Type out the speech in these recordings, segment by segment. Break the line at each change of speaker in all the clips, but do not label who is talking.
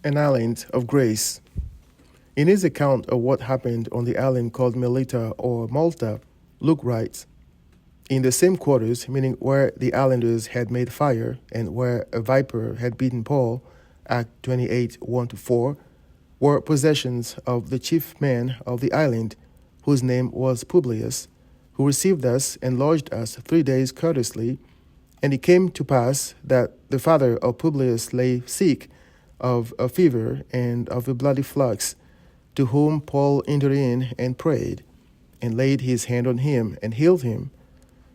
An island of grace. In his account of what happened on the island called Melita or Malta, Luke writes, "In the same quarters, meaning where the islanders had made fire and where a viper had beaten Paul, Act 28, 1-4, were possessions of the chief man of the island, whose name was Publius, who received us and lodged us 3 days courteously. And it came to pass that the father of Publius lay sick of a fever and of a bloody flux, to whom Paul entered in and prayed, and laid his hand on him, and healed him.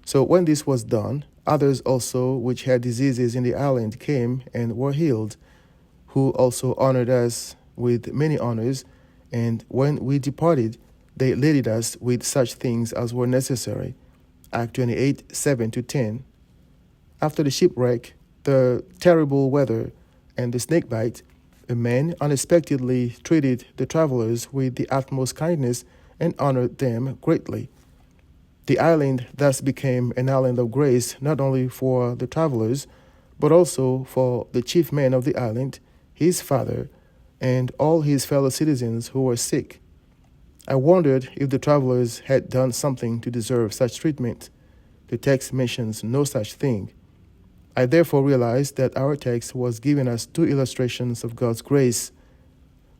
So when this was done, others also which had diseases in the island came and were healed, who also honored us with many honors, and when we departed, they laded us with such things as were necessary." Act 28, 7-10. After the shipwreck, the terrible weather, and the snakebite, a man unexpectedly treated the travelers with the utmost kindness and honored them greatly. The island thus became an island of grace not only for the travelers, but also for the chief man of the island, his father, and all his fellow citizens who were sick. I wondered if the travelers had done something to deserve such treatment. The text mentions no such thing. I therefore realized that our text was giving us two illustrations of God's grace.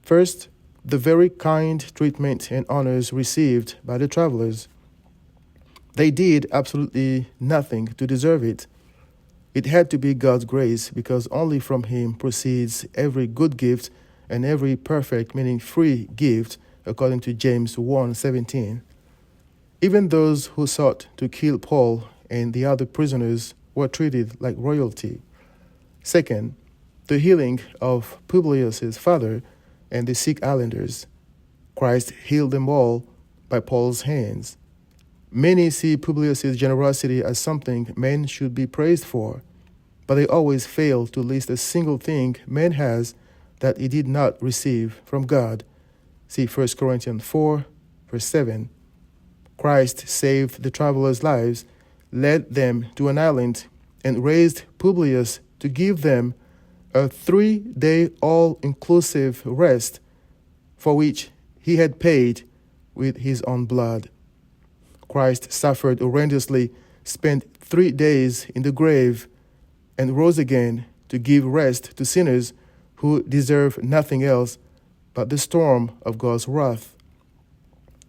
First, the very kind treatment and honors received by the travelers. They did absolutely nothing to deserve it. It had to be God's grace because only from Him proceeds every good gift and every perfect, meaning free gift, according to James 1:17. Even those who sought to kill Paul and the other prisoners were treated like royalty. Second, the healing of Publius' father and the sick islanders. Christ healed them all by Paul's hands. Many see Publius' generosity as something men should be praised for, but they always fail to list a single thing man has that he did not receive from God. See 1 Corinthians 4, verse 7. Christ saved the travelers' lives, led them to an island, and raised Publius to give them a 3-day all-inclusive rest for which he had paid with his own blood. Christ suffered horrendously, spent 3 days in the grave, and rose again to give rest to sinners who deserve nothing else but the storm of God's wrath.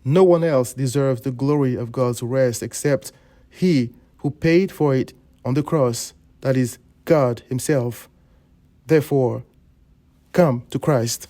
No one else deserves the glory of God's rest except He who paid for it on the cross, that is, God Himself. Therefore, come to Christ.